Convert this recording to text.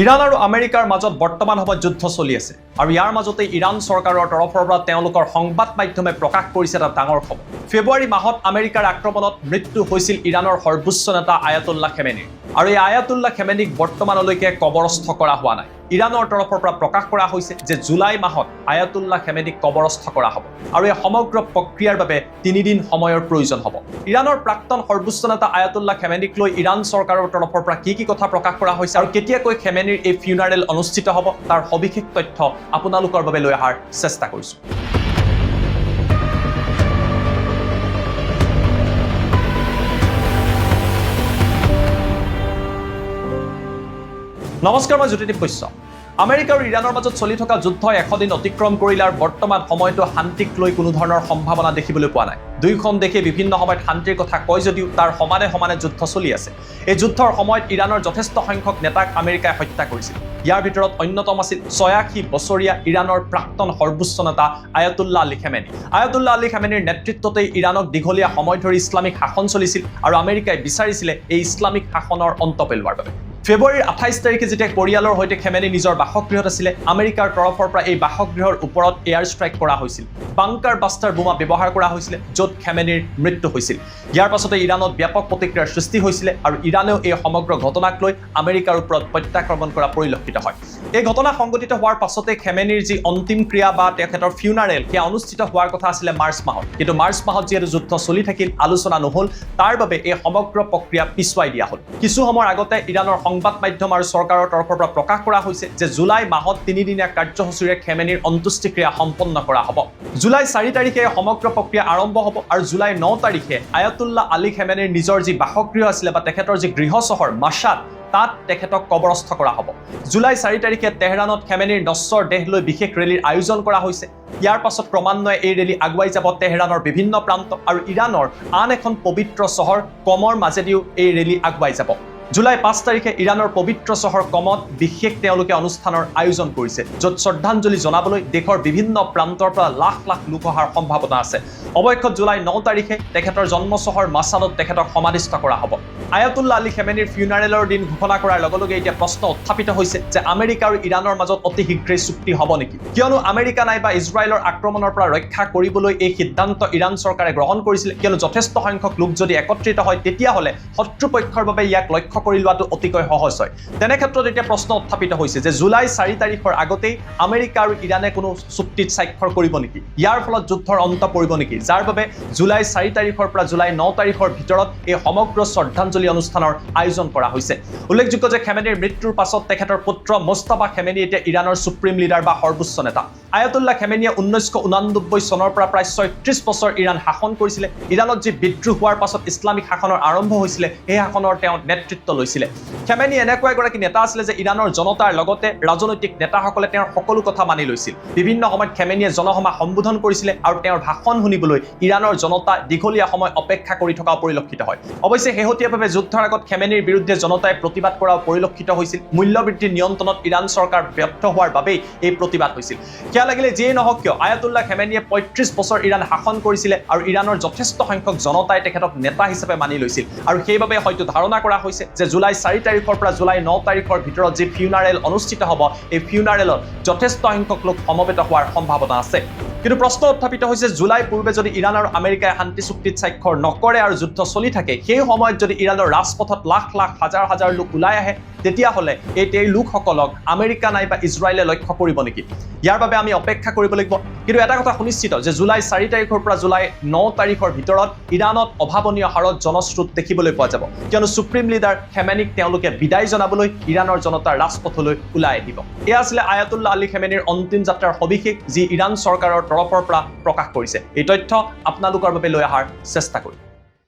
Iran আৰু আমেৰিকাৰ মাজত বৰ্তমান সময়ত যুদ্ধ চলি আছে আৰু ইয়াৰ মাজতে ইৰাণ চৰকাৰৰ তৰফৰ পৰা তেওঁলোকৰ সংবাদ মাধ্যমে প্ৰকাশ কৰিছে এটা ডাঙৰ খবৰ। ফেব্ৰুৱাৰী মাহত আমেৰিকাৰ আক্ৰমণত মৃত্যু হৈছিল ইৰাণৰ সৰ্বোচ্চ নেতা আয়াতুল্লাহ খেমেনীৰ আৰু এই আয়াতুল্লাহ খেমেনীক বৰ্তমানলৈকে কবৰস্থ কৰা হোৱা নাই। ইৰাণৰ তৰফৰ পৰা প্ৰকাশ কৰা হৈছে যে জুলাই মাহত আয়াতুল্লাহ খেমেনীক কবৰস্থ কৰা হ'ব আৰু এই সমগ্ৰ প্ৰক্ৰিয়াৰ বাবে 3 দিন সময়ৰ প্ৰয়োজন হ'ব। ইৰাণৰ প্ৰাক্তন সৰ্বোচ্চ নেতা আয়াতুল্লাহ খেমেনীক লৈ ইৰাণ চৰকাৰৰ তৰফৰ পৰা কি কথা প্ৰকাশ কৰা হৈছে আৰু কেতিয়াকৈ খেমেনীৰ এই ফিউনাৰেল অনুষ্ঠিত হ'ব তাৰ সবিশেষ তথ্য আপোনালোকৰ বাবে লৈ অহাৰ চেষ্টা কৰিছোঁ। নমস্কাৰ, মই জ্যোতিদীপ বৈশ্য। আমেৰিকা আৰু ইৰাণৰ মাজত চলি থকা যুদ্ধই 100 দিন অতিক্ৰম কৰিলে আৰু বৰ্তমান সময়তো শান্তিক লৈ কোনো ধৰণৰ সম্ভাৱনা দেখিবলৈ পোৱা নাই। দুয়োখন দেশে বিভিন্ন সময়ত শান্তিৰ কথা কয় যদিও তাৰ সমানে সমানে যুদ্ধ চলি আছে। এই যুদ্ধৰ সময়ত ইৰাণৰ যথেষ্ট সংখ্যক নেতাক আমেৰিকাই হত্যা কৰিছিল। ইয়াৰ ভিতৰত অন্যতম আছিল 86 বছৰীয়া ইৰাণৰ প্ৰাক্তন সৰ্বোচ্চ নেতা আয়াতুল্লাহ আলী খেমেনী। আয়াতুল্লাহ আলী খেমেনীৰ নেতৃত্বতেই ইৰাণক দীঘলীয়া সময় ধৰি ইছলামিক শাসন চলিছিল আৰু আমেৰিকাই বিচাৰিছিলে এই ইছলামিক শাসনৰ অন্ত পেলোৱাৰ বাবে। ফেব্ৰুৱাৰীৰ 28 তাৰিখে যেতিয়া পৰিয়ালৰ সৈতে খেমেনী নিজৰ বাসগৃহত আছিলে, আমেৰিকাৰ তৰফৰ পৰা এই বাসগৃহৰ ওপৰত এয়াৰ ষ্ট্ৰাইক কৰা হৈছিল। বাংকাৰ বাষ্টাৰ বোমা ব্যৱহাৰ কৰা হৈছিলে, য'ত খেমেনীৰ মৃত্যু হৈছিল। ইয়াৰ পাছতে ইৰাণত ব্যাপক প্ৰতিক্ৰিয়াৰ সৃষ্টি হৈছিলে আৰু ইৰাণেও এই সমগ্ৰ ঘটনাক লৈ আমেৰিকাৰ ওপৰত প্ৰত্যাক্ৰমণ কৰা পৰিলক্ষিত হয়। এই ঘটনা সংঘটিত হোৱাৰ পাছতে খেমেনীৰ যি অন্তিম ক্ৰিয়া বা তেখেতৰ ফিউনাৰেল সেয়া অনুষ্ঠিত হোৱাৰ কথা আছিলে মাৰ্চ মাহত, কিন্তু মাৰ্চ মাহত যিহেতু যুদ্ধ চলি থাকিল, আলোচনা নহ'ল, তাৰ বাবে এই সমগ্ৰ প্ৰক্ৰিয়া পিছুৱাই দিয়া হ'ল। কিছু সময়ৰ আগতে ইৰাণৰ সংবাদ মাধ্যম আৰু চৰকাৰৰ তৰফৰ পৰা প্ৰকাশ কৰা হৈছে যে জুলাই মাহত 3 দিনীয়া কাৰ্যসূচীৰে খেমেনীৰ অন্ত্যেষ্টিক্ৰিয়া সম্পন্ন কৰা হ'ব। জুলাই 4 তাৰিখে সমগ্ৰ প্ৰক্ৰিয়া আৰম্ভ হ'ব আৰু জুলাই 9 তাৰিখে আয়াতুল্লাহ আলী খেমেনীৰ নিজৰ যি বাসগৃহ আছিলে বা তেখেতৰ যি গৃহ চহৰ মাছাদ, তাত তেখেতক কবৰস্থ কৰা হ'ব। জুলাই 4 তাৰিখে তেহৰাণত খেমেনীৰ নশ্বৰ দেহ লৈ বিশেষ ৰেলীৰ আয়োজন কৰা হৈছে। ইয়াৰ পাছত ক্ৰমান্বয়ে এই ৰেলী আগুৱাই যাব তেহৰাণৰ বিভিন্ন প্ৰান্ত আৰু ইৰাণৰ আন এখন পবিত্ৰ চহৰ কমৰ মাজেদিও এই ৰেলী আগুৱাই যাব। জুলাই 5 তাৰিখে ইৰাণৰ পবিত্ৰ চহৰ কমত বিশেষ তেওঁলোকে অনুষ্ঠানৰ আয়োজন কৰিছে, য'ত শ্ৰদ্ধাঞ্জলি জনাবলৈ দেশৰ বিভিন্ন প্ৰান্তৰ পৰা লাখ লাখ লোক অহাৰ সম্ভাৱনা আছে। অৱশ্যে জুলাই 9 তাৰিখে তেখেতৰ জন্ম চহৰ মাছাদত তেখেতক সমাধিস্থ কৰা হ'ব। আয়াতুল্লাহ আলী খেমেনীৰ ফিউনাৰেলৰ দিন ঘোষণা কৰাৰ লগে লগে এতিয়া প্ৰশ্ন উত্থাপিত হৈছে যে আমেৰিকা আৰু ইৰাণৰ মাজত অতি শীঘ্ৰেই চুক্তি হ'ব নেকি? কিয়নো আমেৰিকা নাইবা ইজৰাইলৰ আক্ৰমণৰ পৰা ৰক্ষা কৰিবলৈ এই সিদ্ধান্ত ইৰাণ চৰকাৰে গ্ৰহণ কৰিছিল, কিয়নো যথেষ্ট সংখ্যক লোক যদি একত্ৰিত হয় তেতিয়াহ'লে শত্ৰুপক্ষৰ বাবে ইয়াক লক্ষ্য কৰি লোৱাটো অতিকৈ সহজ হয়। তেনে ক্ষেত্ৰত এতিয়া প্ৰশ্ন উত্থাপিত হৈছে যে জুলাই 4 তাৰিখৰ আগতেই আমেৰিকা আৰু ইৰাণে কোনো চুক্তিত স্বাক্ষৰ কৰিব নেকি? ইয়াৰ ফলত যুদ্ধৰ অন্ত পৰিব নেকি? যাৰ বাবে জুলাই 4 তাৰিখৰ পৰা জুলাই 9 তাৰিখৰ ভিতৰত এই সমগ্ৰ শ্ৰদ্ধাঞ্জলি অনুষ্ঠানৰ আয়োজন কৰা হৈছে। উল্লেখযোগ্য যে খেমেনীৰ মৃত্যুৰ পাছত তেখেতৰ পুত্ৰ মোস্তাফা খেমেনী এতিয়া ইৰাণৰ সুপ্ৰিম লিডাৰ বা সৰ্বোচ্চ নেতা। আয়াতুল্লাহ খেমেনীয়ে 1989 চনৰ পৰা প্ৰায় 36 বছৰ ইৰাণ শাসন কৰিছিলে। ইৰাণত যি বিদ্ৰোহ হোৱাৰ পাছত ইছলামিক শাসনৰ আৰম্ভ হৈছিলে, সেই শাসনৰ তেওঁ নেতৃত্ব লৈছিলে। খেমেনী এনেকুৱা এগৰাকী নেতা আছিলে যে ইৰাণৰ জনতাৰ লগতে ৰাজনৈতিক নেতাসকলে তেওঁৰ সকলো কথা মানি লৈছিল। বিভিন্ন সময়ত খেমেনীয়ে জনসভা সম্বোধন কৰিছিলে আৰু তেওঁৰ ভাষণ শুনিবলৈ ইৰাণৰ জনতা দীঘলীয়া সময় অপেক্ষা কৰি থকা পৰিলক্ষিত হয়। অৱশ্যে শেহতীয়াভাৱে যুদ্ধৰ আগত খেমেনীৰ বিৰুদ্ধে জনতাই প্ৰতিবাদ কৰা পৰিলক্ষিত হৈছিল। মূল্যবৃদ্ধিৰ নিয়ন্ত্ৰণত ইৰাণ চৰকাৰ ব্যৰ্থ হোৱাৰ বাবেই এই প্ৰতিবাদ হৈছিল। সেয়া লাগিলে যিয়েই নহওক কিয়, আয়াতুল্লাহ খেমেনীয়ে 35 বছৰ ইৰাণ শাসন কৰিছিলে আৰু ইৰাণৰ যথেষ্ট সংখ্যক জনতাই তেখেতক নেতা হিচাপে মানি লৈছিল আৰু সেইবাবে হয়তো ধাৰণা কৰা হৈছে যে জুলাই 4 তাৰিখৰ পৰা জুলাই 9 তাৰিখৰ ভিতৰত যি ফিউনাৰেল অনুষ্ঠিত হ'ব, এই ফিউনাৰেলত যথেষ্ট সংখ্যক লোক সমবেত হোৱাৰ সম্ভাৱনা আছে। কিন্তু প্ৰশ্ন উত্থাপিত হৈছে জুলাই পূৰ্বে যদি ইৰাণ আৰু আমেৰিকাই শান্তি চুক্তিত স্বাক্ষৰ নকৰে আৰু যুদ্ধ চলি থাকে, সেই সময়ত যদি ইৰাণৰ ৰাজপথত লাখ লাখ হাজাৰ হাজাৰ লোক ওলাই আহে, তেতিয়াহ'লে এই লোকসকলক আমেৰিকা নাইবা ইজৰাইলে লক্ষ্য কৰিব নেকি? ইয়াৰ বাবে আমি অপেক্ষা কৰিব লাগিব। কিন্তু এটা কথা সুনিশ্চিত যে জুলাই 4 তাৰিখৰ পৰা জুলাই 9 তাৰিখৰ ভিতৰত ইৰাণত অভাৱনীয় হাৰত জনস্ৰোত দেখিবলৈ পোৱা যাব, কিয়নো সুপ্ৰিম লিডাৰ খেমেনীক তেওঁলোকে বিদায় জনাবলৈ ইৰাণৰ জনতাৰ ৰাজপথলৈ ওলাই আহিব। এয়া আছিলে আয়াতুল্লাহ আলী খেমেনীৰ অন্তিম যাত্ৰাৰ সবিশেষ, যি ইৰাণ চৰকাৰৰ তৰফৰ পৰা প্ৰকাশ কৰিছে। এই তথ্য আপোনালোকৰ বাবে লৈ অহাৰ চেষ্টা কৰিম।